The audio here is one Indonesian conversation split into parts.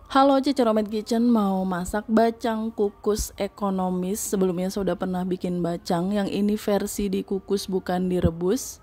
Halo Cici Romet Kitchen, mau masak bacang kukus ekonomis. Sebelumnya saya udah pernah bikin bacang, yang ini versi dikukus bukan direbus.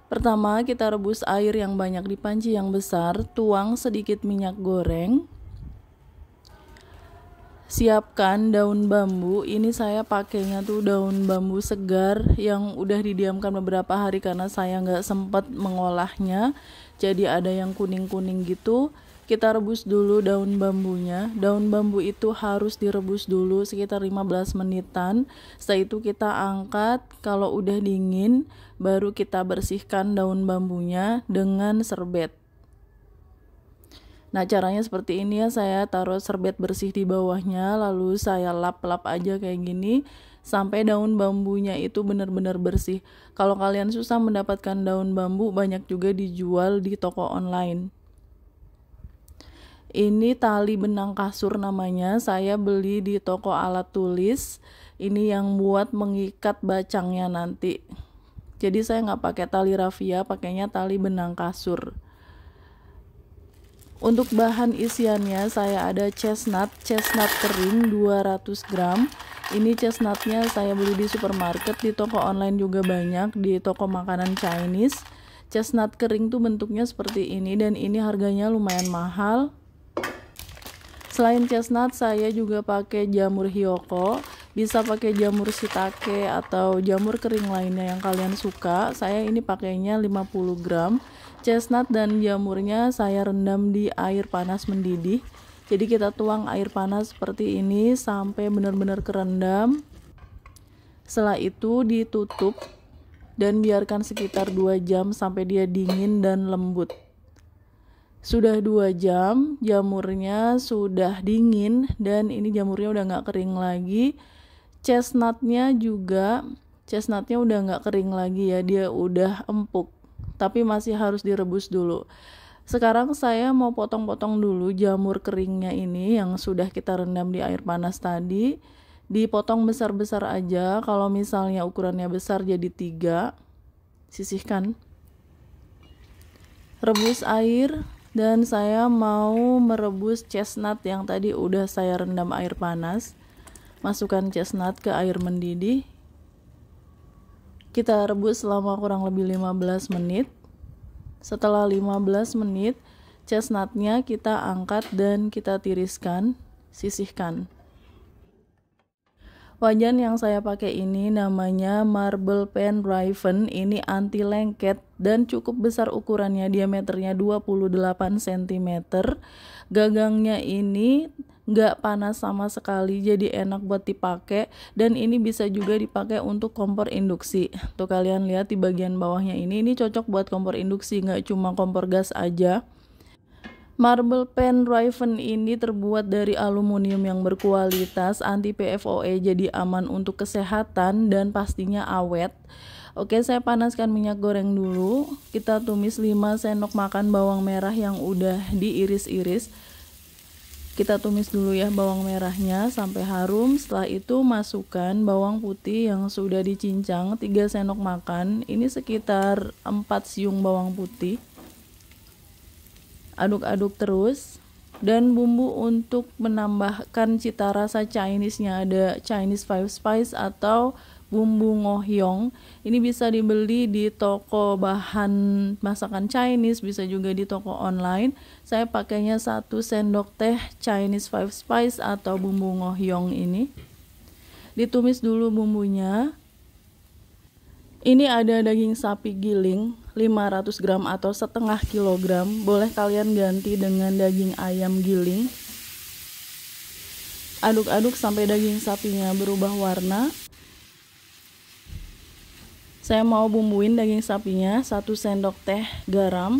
Pertama kita rebus air yang banyak di panci yang besar, tuang sedikit minyak goreng. Siapkan daun bambu, ini saya pakainya tuh daun bambu segar yang udah didiamkan beberapa hari karena saya nggak sempat mengolahnya, jadi ada yang kuning-kuning gitu. Kita rebus dulu daun bambunya. Daun bambu itu harus direbus dulu sekitar 15 menitan. Setelah itu kita angkat, kalau udah dingin baru kita bersihkan daun bambunya dengan serbet. Nah, caranya seperti ini ya, saya taruh serbet bersih di bawahnya, lalu saya lap-lap aja kayak gini sampai daun bambunya itu benar-benar bersih. Kalau kalian susah mendapatkan daun bambu, banyak juga dijual di toko online. Ini tali benang kasur namanya, saya beli di toko alat tulis. Ini yang buat mengikat bacangnya nanti. Jadi saya nggak pakai tali rafia, pakainya tali benang kasur. Untuk bahan isiannya saya ada chestnut kering 200 gram. Ini chestnutnya saya beli di supermarket, di toko online juga banyak, di toko makanan Chinese. Chestnut kering tuh bentuknya seperti ini dan ini harganya lumayan mahal. Selain chestnut saya juga pakai jamur hiyoko, bisa pakai jamur shiitake atau jamur kering lainnya yang kalian suka. Saya ini pakainya 50 gram. Chestnut dan jamurnya saya rendam di air panas mendidih. Jadi kita tuang air panas seperti ini sampai benar-benar kerendam. Setelah itu ditutup dan biarkan sekitar 2 jam sampai dia dingin dan lembut. Sudah 2 jam, jamurnya sudah dingin dan ini jamurnya udah gak kering lagi. Chestnutnya udah gak kering lagi ya, dia udah empuk, tapi masih harus direbus dulu. Sekarang saya mau potong-potong dulu jamur keringnya ini yang sudah kita rendam di air panas tadi. Dipotong besar-besar aja, kalau misalnya ukurannya besar jadi 3, sisihkan. Rebus air. Dan saya mau merebus chestnut yang tadi udah saya rendam air panas. Masukkan chestnut ke air mendidih. Kita rebus selama kurang lebih 15 menit. Setelah 15 menit, chestnutnya kita angkat dan kita tiriskan, sisihkan. Wajan yang saya pakai ini namanya Marble Pen Raven, ini anti lengket dan cukup besar ukurannya, diameternya 28 cm. Gagangnya ini nggak panas sama sekali, jadi enak buat dipakai dan ini bisa juga dipakai untuk kompor induksi. Tuh kalian lihat di bagian bawahnya ini cocok buat kompor induksi, nggak cuma kompor gas aja. Marble Pen Raven ini terbuat dari aluminium yang berkualitas, anti PFOA, jadi aman untuk kesehatan dan pastinya awet. Oke, saya panaskan minyak goreng dulu. Kita tumis 5 sendok makan bawang merah yang udah diiris-iris. Kita tumis dulu ya bawang merahnya sampai harum. Setelah itu masukkan bawang putih yang sudah dicincang 3 sendok makan. Ini sekitar 4 siung bawang putih. Aduk-aduk terus. Dan bumbu untuk menambahkan cita rasa Chinese-nya ada Chinese Five Spice atau bumbu ngohyong. Ini bisa dibeli di toko bahan masakan Chinese, bisa juga di toko online. Saya pakainya 1 sendok teh Chinese Five Spice atau bumbu ngohyong ini. Ditumis dulu bumbunya. Ini ada daging sapi giling 500 gram atau setengah kilogram. Boleh kalian ganti dengan daging ayam giling. Aduk-aduk sampai daging sapinya berubah warna. Saya mau bumbuin daging sapinya. 1 sendok teh garam,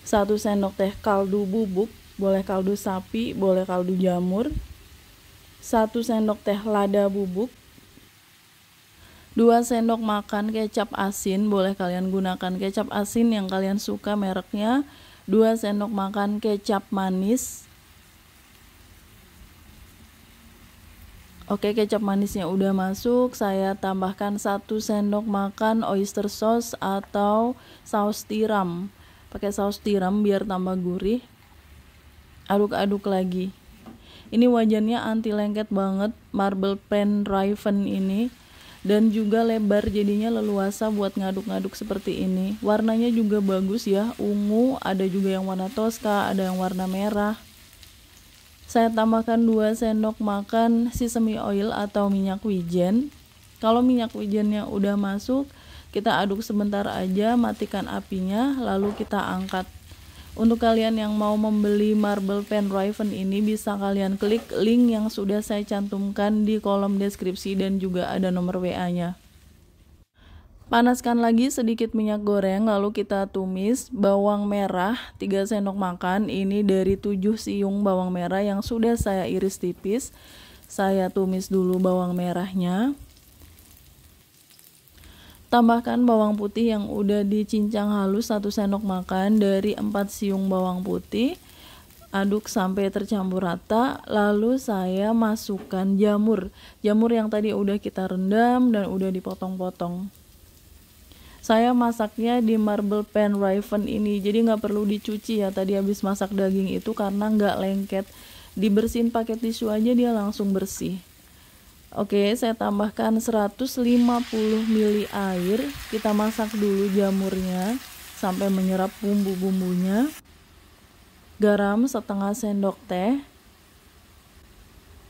1 sendok teh kaldu bubuk, boleh kaldu sapi, boleh kaldu jamur, 1 sendok teh lada bubuk, 2 sendok makan kecap asin, boleh kalian gunakan kecap asin yang kalian suka mereknya, 2 sendok makan kecap manis. Oke, kecap manisnya udah masuk, saya tambahkan 1 sendok makan oyster sauce atau saus tiram. Pakai saus tiram biar tambah gurih. Aduk-aduk lagi. Ini wajannya anti lengket banget, marble pen Raven ini, dan juga lebar, jadinya leluasa buat ngaduk-ngaduk seperti ini. Warnanya juga bagus ya, ungu, ada juga yang warna toska, ada yang warna merah. Saya tambahkan 2 sendok makan sesame oil atau minyak wijen. Kalau minyak wijennya udah masuk, kita aduk sebentar aja, matikan apinya, lalu kita angkat. Untuk kalian yang mau membeli marble pen Raven ini, bisa kalian klik link yang sudah saya cantumkan di kolom deskripsi dan juga ada nomor WA-nya. Panaskan lagi sedikit minyak goreng, lalu kita tumis bawang merah 3 sendok makan. Ini dari 7 siung bawang merah yang sudah saya iris tipis. Saya tumis dulu bawang merahnya. Tambahkan bawang putih yang udah dicincang halus 1 sendok makan dari 4 siung bawang putih. Aduk sampai tercampur rata, lalu saya masukkan jamur. Jamur yang tadi udah kita rendam dan udah dipotong-potong. Saya masaknya di marble pen Raven ini, jadi nggak perlu dicuci ya tadi habis masak daging itu, karena nggak lengket. Dibersihin pakai tisu aja dia langsung bersih. Oke, saya tambahkan 150 ml air. Kita masak dulu jamurnya sampai menyerap bumbu-bumbunya. Garam setengah sendok teh.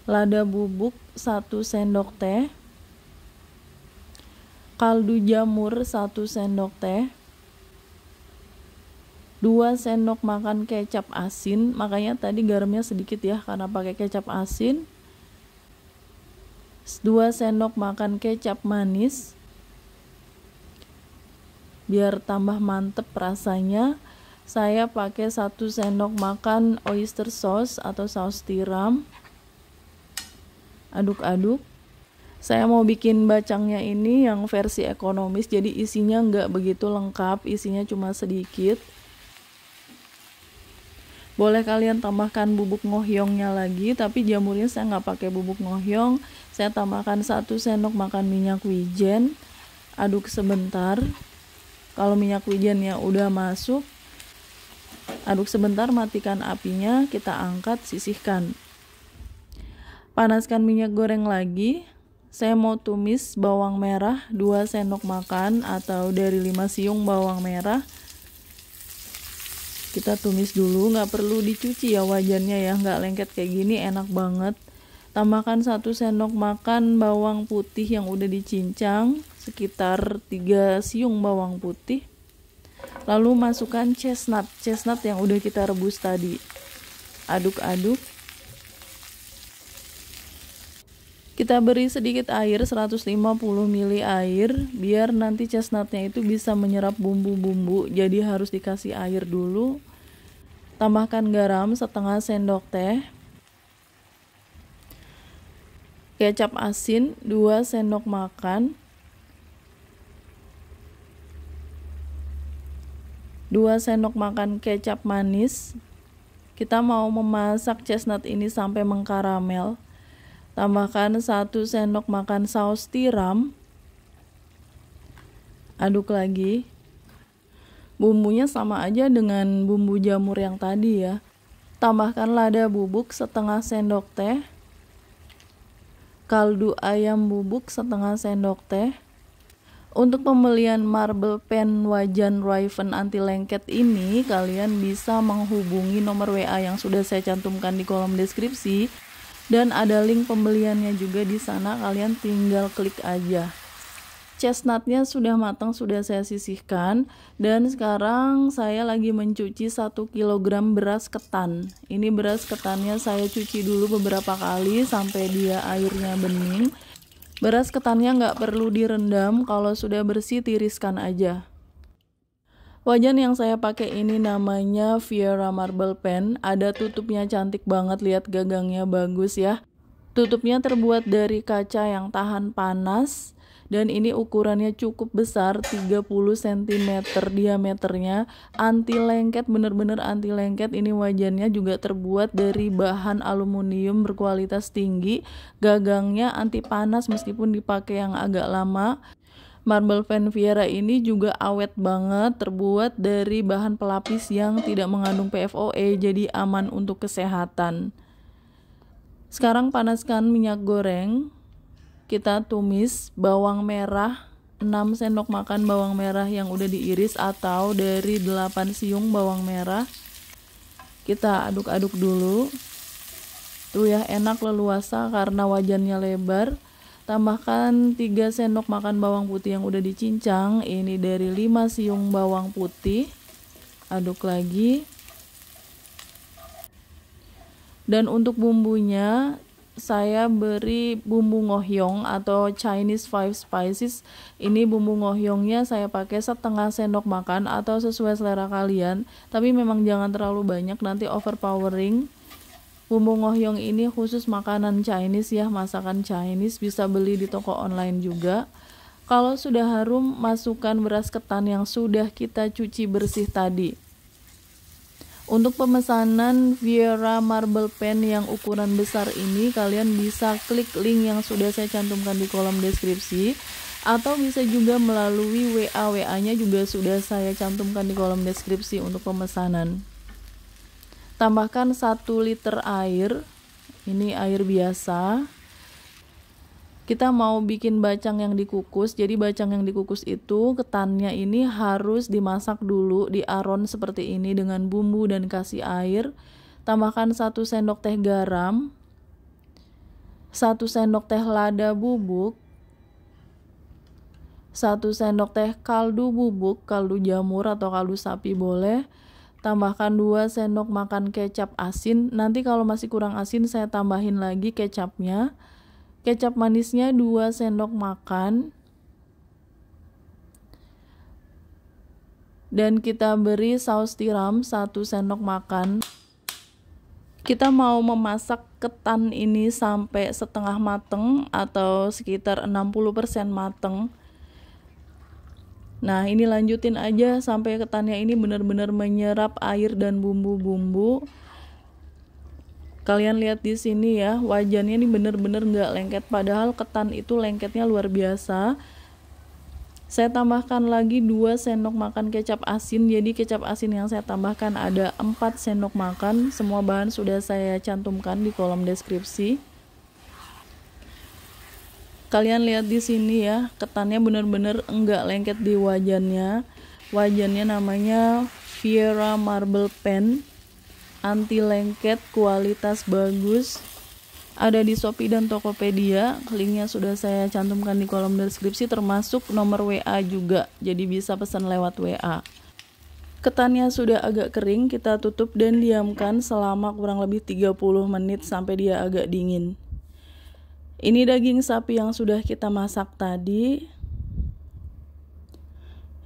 Lada bubuk 1 sendok teh. Kaldu jamur 1 sendok teh. 2 sendok makan kecap asin, makanya tadi garamnya sedikit ya karena pakai kecap asin. 2 sendok makan kecap manis, biar tambah mantep rasanya. Saya pakai 1 sendok makan oyster sauce atau saus tiram. Aduk-aduk. Saya mau bikin bacangnya ini yang versi ekonomis, jadi isinya nggak begitu lengkap, isinya cuma sedikit. Boleh kalian tambahkan bubuk ngohyongnya lagi, tapi jamurnya saya nggak pakai bubuk ngohyong. Saya tambahkan 1 sendok makan minyak wijen. Aduk sebentar. Kalau minyak wijennya udah masuk, aduk sebentar, matikan apinya, kita angkat, sisihkan. Panaskan minyak goreng lagi. Saya mau tumis bawang merah 2 sendok makan atau dari 5 siung bawang merah. Kita tumis dulu, nggak perlu dicuci ya wajannya ya, nggak lengket kayak gini, enak banget. Tambahkan 1 sendok makan bawang putih yang udah dicincang, sekitar 3 siung bawang putih. Lalu masukkan chestnut yang udah kita rebus tadi. Aduk-aduk. Kita beri sedikit air, 150 ml air, biar nanti chestnutnya itu bisa menyerap bumbu-bumbu, jadi harus dikasih air dulu. Tambahkan garam setengah sendok teh. Kecap asin 2 sendok makan. 2 sendok makan kecap manis. Kita mau memasak chestnut ini sampai mengkaramel. Tambahkan 1 sendok makan saus tiram. Aduk lagi. Bumbunya sama aja dengan bumbu jamur yang tadi ya. Tambahkan lada bubuk setengah sendok teh. Kaldu ayam bubuk setengah sendok teh. Untuk pembelian marble pen wajan Raven anti lengket ini, kalian bisa menghubungi nomor WA yang sudah saya cantumkan di kolom deskripsi. Dan ada link pembeliannya juga di sana, kalian tinggal klik aja. Chestnutnya sudah matang, sudah saya sisihkan. Dan sekarang saya lagi mencuci 1 kg beras ketan. Ini beras ketannya saya cuci dulu beberapa kali sampai dia airnya bening. Beras ketannya nggak perlu direndam, kalau sudah bersih tiriskan aja. Wajan yang saya pakai ini namanya Viera Marble Pen. Ada tutupnya, cantik banget, lihat gagangnya bagus ya. Tutupnya terbuat dari kaca yang tahan panas. Dan ini ukurannya cukup besar, 30 cm diameternya. Anti lengket, bener-bener anti lengket. Ini wajannya juga terbuat dari bahan aluminium berkualitas tinggi. Gagangnya anti panas meskipun dipakai yang agak lama. Marble Pen Viera ini juga awet banget, terbuat dari bahan pelapis yang tidak mengandung PFOA, jadi aman untuk kesehatan. Sekarang panaskan minyak goreng. Kita tumis bawang merah, 6 sendok makan bawang merah yang udah diiris atau dari 8 siung bawang merah. Kita aduk-aduk dulu. Tuh ya, enak leluasa karena wajannya lebar. Tambahkan 3 sendok makan bawang putih yang udah dicincang. Ini dari 5 siung bawang putih. Aduk lagi. Dan untuk bumbunya saya beri bumbu ngohyong atau Chinese 5 spices. Ini bumbu ngohyongnya saya pakai setengah sendok makan atau sesuai selera kalian. Tapi memang jangan terlalu banyak, nanti overpowering. Bumbu ngohyong ini khusus makanan Chinese ya, masakan Chinese, bisa beli di toko online juga. Kalau sudah harum, masukkan beras ketan yang sudah kita cuci bersih tadi. Untuk pemesanan Viera Marble Pen yang ukuran besar ini, kalian bisa klik link yang sudah saya cantumkan di kolom deskripsi, atau bisa juga melalui WA-nya juga sudah saya cantumkan di kolom deskripsi untuk pemesanan. Tambahkan 1 liter air, ini air biasa. Kita mau bikin bacang yang dikukus, jadi bacang yang dikukus itu ketannya ini harus dimasak dulu, diaron seperti ini dengan bumbu dan kasih air. Tambahkan 1 sendok teh garam, 1 sendok teh lada bubuk, 1 sendok teh kaldu bubuk, kaldu jamur atau kaldu sapi boleh. Tambahkan 2 sendok makan kecap asin. Nanti kalau masih kurang asin saya tambahin lagi kecapnya. Kecap manisnya 2 sendok makan. Dan kita beri saus tiram 1 sendok makan. Kita mau memasak ketan ini sampai setengah mateng atau sekitar 60% mateng. Nah, ini lanjutin aja sampai ketannya ini benar-benar menyerap air dan bumbu-bumbu. Kalian lihat di sini ya, wajannya ini benar-benar nggak lengket, padahal ketan itu lengketnya luar biasa. Saya tambahkan lagi 2 sendok makan kecap asin. Jadi kecap asin yang saya tambahkan ada 4 sendok makan. Semua bahan sudah saya cantumkan di kolom deskripsi. Kalian lihat di sini ya, ketannya benar-benar enggak lengket di wajannya. Wajannya namanya Viera Marble Pen, anti lengket, kualitas bagus. Ada di Shopee dan Tokopedia. Linknya sudah saya cantumkan di kolom deskripsi, termasuk nomor WA juga. Jadi bisa pesan lewat WA. Ketannya sudah agak kering, kita tutup dan diamkan selama kurang lebih 30 menit sampai dia agak dingin. Ini daging sapi yang sudah kita masak tadi.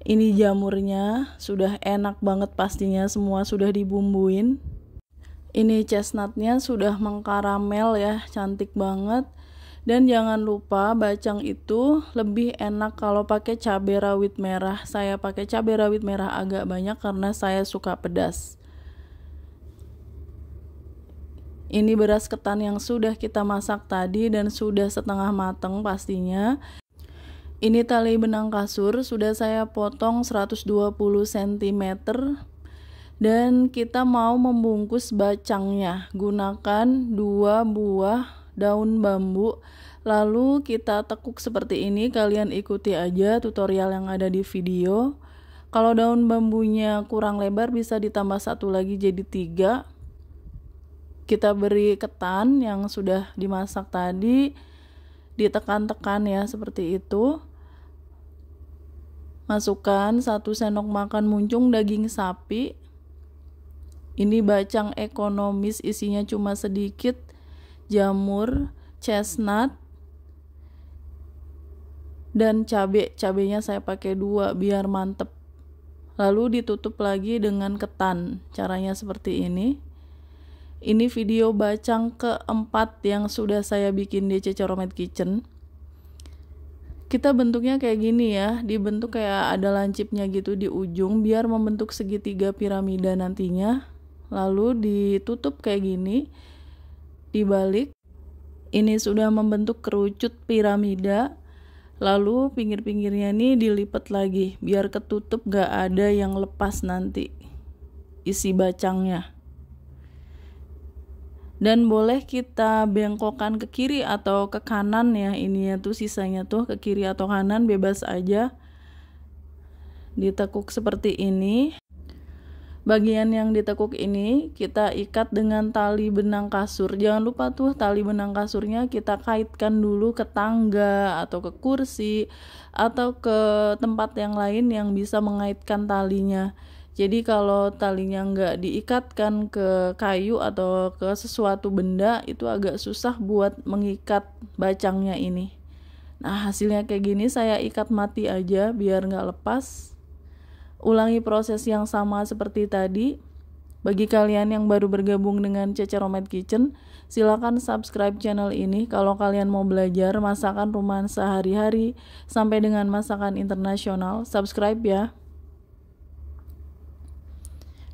Ini jamurnya, sudah enak banget pastinya, semua sudah dibumbuin. Ini chestnutnya sudah mengkaramel ya, cantik banget. Dan jangan lupa bacang itu lebih enak kalau pakai cabai rawit merah. Saya pakai cabai rawit merah agak banyak karena saya suka pedas. Ini beras ketan yang sudah kita masak tadi dan sudah setengah matang pastinya. Ini tali benang kasur sudah saya potong 120 cm. Dan kita mau membungkus bacangnya. Gunakan 2 buah daun bambu. Lalu kita tekuk seperti ini. Kalian ikuti aja tutorial yang ada di video. Kalau daun bambunya kurang lebar bisa ditambah 1 lagi jadi 3. Kita beri ketan yang sudah dimasak tadi, ditekan-tekan ya seperti itu. Masukkan 1 sendok makan muncung daging sapi. Ini bacang ekonomis, isinya cuma sedikit. Jamur, chestnut, dan cabenya saya pakai 2 biar mantep. Lalu ditutup lagi dengan ketan. Caranya seperti ini. Ini video bacang keempat yang sudah saya bikin di Cece Romet Kitchen. Kita bentuknya kayak gini ya, dibentuk kayak ada lancipnya gitu di ujung biar membentuk segitiga piramida nantinya. Lalu ditutup kayak gini, dibalik. Ini sudah membentuk kerucut piramida. Lalu pinggir-pinggirnya nih dilipat lagi biar ketutup, gak ada yang lepas nanti isi bacangnya. Dan boleh kita bengkokkan ke kiri atau ke kanan ya, ininya tuh sisanya tuh ke kiri atau kanan bebas aja. Ditekuk seperti ini. Bagian yang ditekuk ini kita ikat dengan tali benang kasur. Jangan lupa tuh tali benang kasurnya kita kaitkan dulu ke tangga atau ke kursi atau ke tempat yang lain yang bisa mengaitkan talinya. Jadi kalau talinya nggak diikatkan ke kayu atau ke sesuatu benda, itu agak susah buat mengikat bacangnya ini. Nah, hasilnya kayak gini, saya ikat mati aja biar nggak lepas. Ulangi proses yang sama seperti tadi. Bagi kalian yang baru bergabung dengan Cece Homemade Kitchen, silakan subscribe channel ini kalau kalian mau belajar masakan rumahan sehari-hari sampai dengan masakan internasional. Subscribe ya.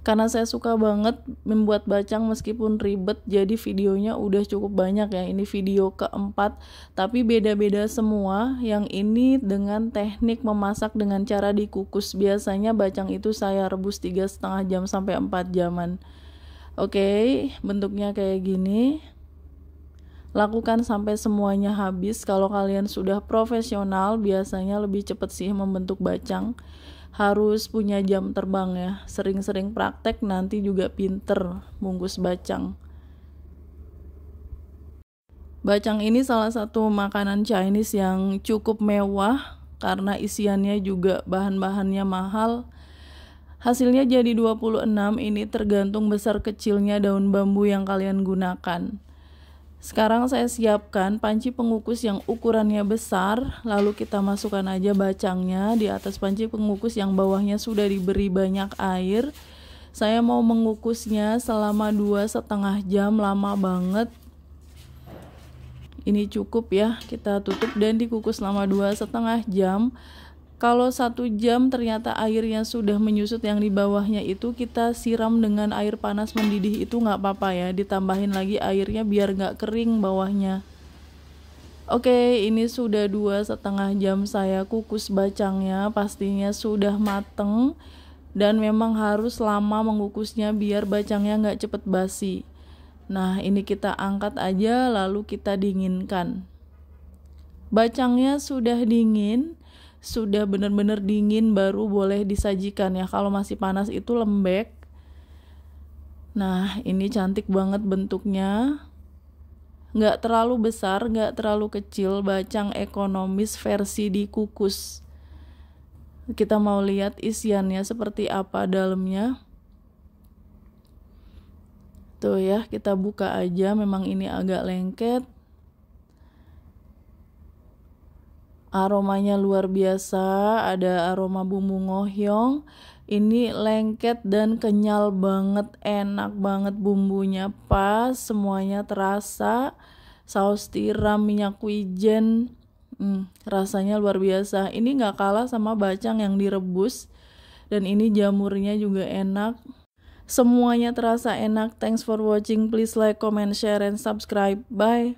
Karena saya suka banget membuat bacang meskipun ribet, jadi videonya udah cukup banyak ya. Ini video keempat, tapi beda-beda semua. Yang ini dengan teknik memasak dengan cara dikukus. Biasanya bacang itu saya rebus 3,5 jam sampai 4 jaman. Oke, bentuknya kayak gini. Lakukan sampai semuanya habis. Kalau kalian sudah profesional, biasanya lebih cepat sih membentuk bacang. Harus punya jam terbang ya, sering-sering praktek nanti juga pinter bungkus bacang. Bacang ini salah satu makanan Chinese yang cukup mewah karena isiannya juga bahan-bahannya mahal. Hasilnya jadi 26, ini tergantung besar kecilnya daun bambu yang kalian gunakan. Sekarang saya siapkan panci pengukus yang ukurannya besar, lalu kita masukkan aja bacangnya di atas panci pengukus yang bawahnya sudah diberi banyak air. Saya mau mengukusnya selama 2,5 jam, lama banget. Ini cukup ya, kita tutup dan dikukus selama 2,5 jam. Kalau 1 jam ternyata airnya sudah menyusut yang di bawahnya itu, kita siram dengan air panas mendidih, itu nggak apa-apa ya, ditambahin lagi airnya biar nggak kering bawahnya. Oke, ini sudah 2,5 jam saya kukus bacangnya, pastinya sudah mateng dan memang harus lama mengukusnya biar bacangnya nggak cepet basi. Nah, ini kita angkat aja lalu kita dinginkan. Bacangnya sudah dingin, sudah benar-benar dingin baru boleh disajikan ya. Kalau masih panas itu lembek. Nah, ini cantik banget bentuknya. Nggak terlalu besar, nggak terlalu kecil. Bacang ekonomis versi dikukus. Kita mau lihat isiannya seperti apa dalamnya. Tuh ya, kita buka aja. Memang ini agak lengket. Aromanya luar biasa, ada aroma bumbu ngohyong. Ini lengket dan kenyal banget, enak banget bumbunya pas, semuanya terasa. Saus tiram, minyak wijen, rasanya luar biasa. Ini gak kalah sama bacang yang direbus. Dan ini jamurnya juga enak. Semuanya terasa enak. Thanks for watching. Please like, comment, share, and subscribe. Bye.